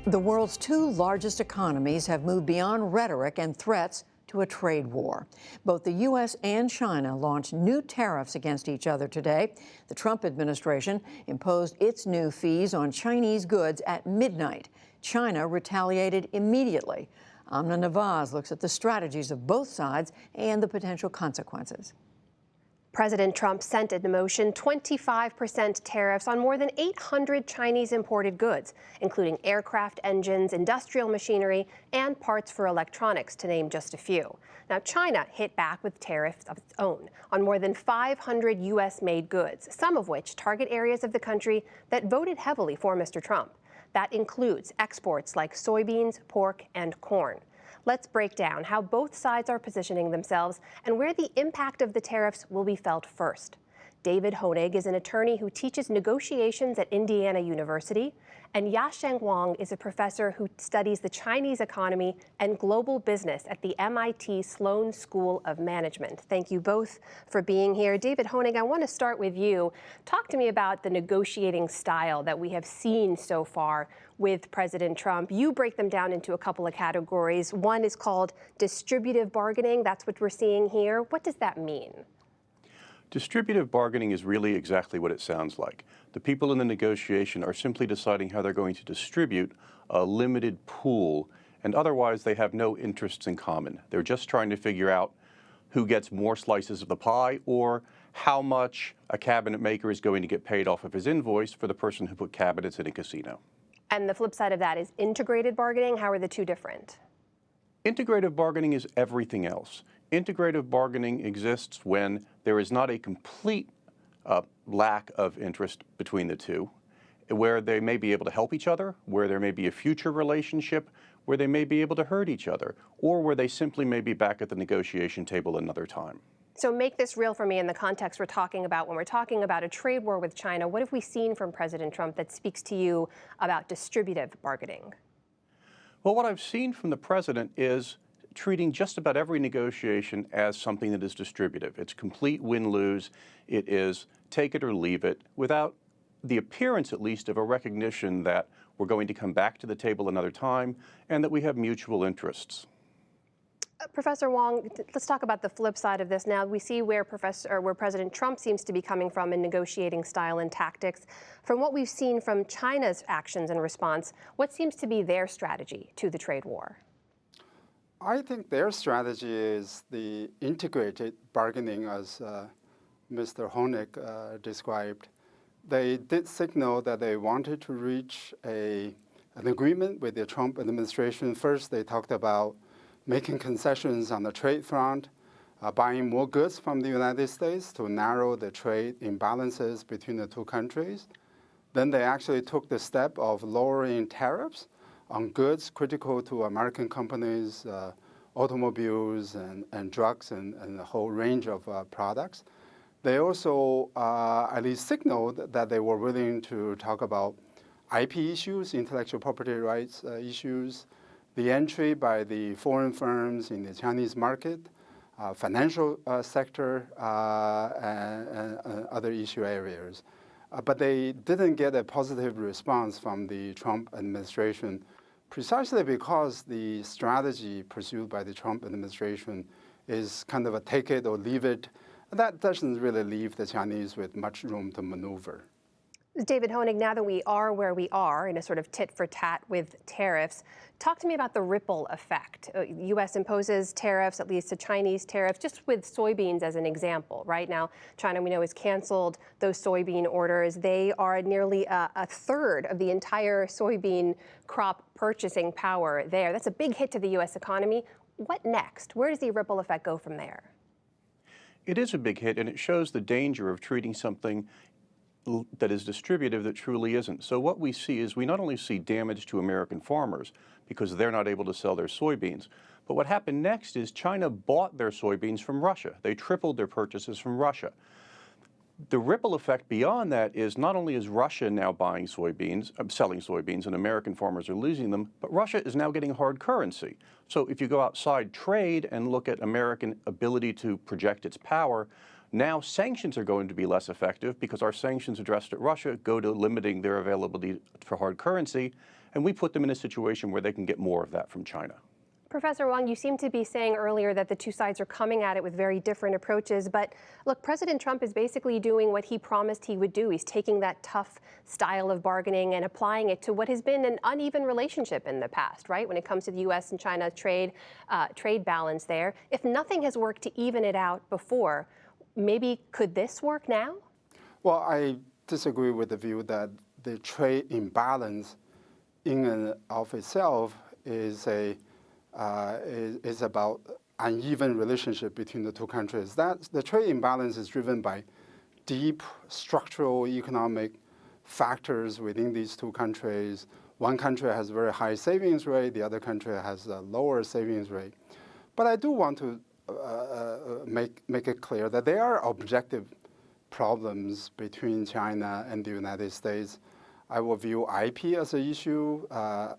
The world's two largest economies have moved beyond rhetoric and threats to a trade war. Both the U.S. and China launched new tariffs against each other today. The Trump administration imposed its new fees on Chinese goods at midnight. China retaliated immediately. Amna Nawaz looks at the strategies of both sides and the potential consequences. President Trump sent into motion 25% tariffs on more than 800 Chinese imported goods, including aircraft engines, industrial machinery, and parts for electronics, to name just a few. Now, China hit back with tariffs of its own on more than 500 U.S.-made goods, some of which target areas of the country that voted heavily for Mr. Trump. That includes exports like soybeans, pork, and corn. Let's break down how both sides are positioning themselves and where the impact of the tariffs will be felt first. David Honig is an attorney who teaches negotiations at Indiana University, and Yasheng Wang is a professor who studies the Chinese economy and global business at the MIT Sloan School of Management. Thank you both for being here. David Honig, I want to start with you. Talk to me about the negotiating style that we have seen so far with President Trump. You break them down into a couple of categories. One is called distributive bargaining. That's what we're seeing here. What does that mean? Distributive bargaining is really exactly what it sounds like. The people in the negotiation are simply deciding how they're going to distribute a limited pool, and otherwise they have no interests in common. They're just trying to figure out who gets more slices of the pie or how much a cabinet maker is going to get paid off of his invoice for the person who put cabinets in a casino. And the flip side of that is integrated bargaining. How are the two different? Integrative bargaining is everything else. Integrative bargaining exists when there is not a complete lack of interest between the two, where they may be able to help each other, where there may be a future relationship, where they may be able to hurt each other, or where they simply may be back at the negotiation table another time. So make this real for me in the context we're talking about. When we're talking about a trade war with China, what have we seen from President Trump that speaks to you about distributive bargaining? Well, what I've seen from the president is treating just about every negotiation as something that is distributive. It's complete win-lose. It is take it or leave it, without the appearance, at least, of a recognition that we're going to come back to the table another time and that we have mutual interests. Professor Wang, let's talk about the flip side of this now. We see where President Trump seems to be coming from in negotiating style and tactics. From what we've seen from China's actions and response, what seems to be their strategy to the trade war? I think their strategy is the integrated bargaining, as Mr. Honig described. They did signal that they wanted to reach an agreement with the Trump administration. First, they talked about making concessions on the trade front, buying more goods from the United States to narrow the trade imbalances between the two countries. Then they actually took the step of lowering tariffs on goods critical to American companies, automobiles and drugs and a whole range of products. They also at least signaled that they were willing to talk about IP issues, intellectual property rights issues, the entry by the foreign firms in the Chinese market, financial sector, and other issue areas. But they didn't get a positive response from the Trump administration, precisely because the strategy pursued by the Trump administration is kind of a take it or leave it. That doesn't really leave the Chinese with much room to maneuver. David Honig, now that we are where we are in a sort of tit for tat with tariffs, talk to me about the ripple effect. U.S. imposes tariffs, at least a Chinese tariff, just with soybeans as an example. Right now, China, we know, has canceled those soybean orders. They are nearly a third of the entire soybean crop purchasing power there. That's a big hit to the U.S. economy. What next? Where does the ripple effect go from there? It is a big hit, and it shows the danger of treating something that is distributive that truly isn't. So what we see is we not only see damage to American farmers because they're not able to sell their soybeans, but what happened next is China bought their soybeans from Russia. They tripled their purchases from Russia. The ripple effect beyond that is not only is Russia now buying soybeans, selling soybeans, and American farmers are losing them, but Russia is now getting hard currency. So if you go outside trade and look at American ability to project its power, now sanctions are going to be less effective because our sanctions addressed at Russia go to limiting their availability for hard currency, and we put them in a situation where they can get more of that from China. Professor Wang, you seem to be saying earlier that the two sides are coming at it with very different approaches. But look, President Trump is basically doing what he promised he would do. He's taking that tough style of bargaining and applying it to what has been an uneven relationship in the past, right? When it comes to the U.S. and China trade balance there. If nothing has worked to even it out before, maybe could this work now? Well, I disagree with the view that the trade imbalance in and of itself is about uneven relationship between the two countries. The trade imbalance is driven by deep structural economic factors within these two countries. One country has a very high savings rate, the other country has a lower savings rate. But I do want to make it clear that there are objective problems between China and the United States. I will view IP as an issue,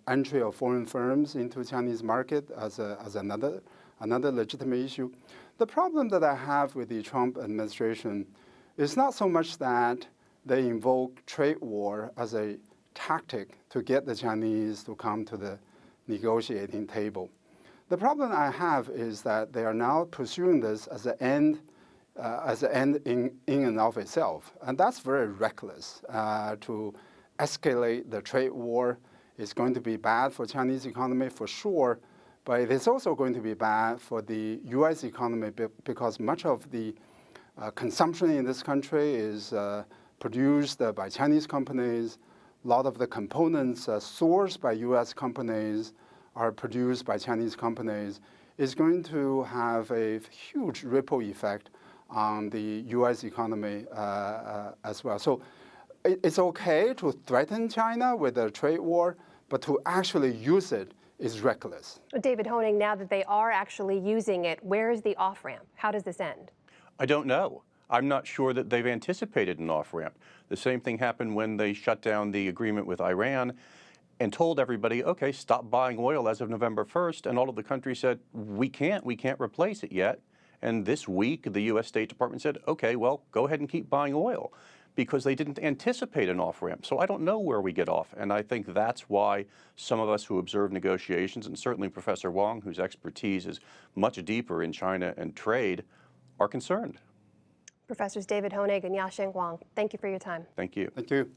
entry of foreign firms into Chinese market as another legitimate issue. The problem that I have with the Trump administration is not so much that they invoke trade war as a tactic to get the Chinese to come to the negotiating table. The problem I have is that they are now pursuing this as an end in and of itself, and that's very reckless. To escalate the trade war is going to be bad for Chinese economy for sure, but it is also going to be bad for the U.S. economy because much of the consumption in this country is produced by Chinese companies. A lot of the components sourced by U.S. companies are produced by Chinese companies. Is going to have a huge ripple effect on the U.S. economy as well. So it's okay to threaten China with a trade war, but to actually use it is reckless. David Honig, now that they are actually using it, where is the off-ramp? How does this end? I don't know. I'm not sure that they've anticipated an off-ramp. The same thing happened when they shut down the agreement with Iran and told everybody, okay, stop buying oil as of November 1st, and all of the countries said, we can't replace it yet. And this week, the U.S. State Department said, okay, well, go ahead and keep buying oil, because they didn't anticipate an off-ramp. So I don't know where we get off. And I think that's why some of us who observe negotiations, and certainly Professor Wang, whose expertise is much deeper in China and trade, are concerned. Professors David Honig and Yasheng Wang, thank you for your time. Thank you. Thank you.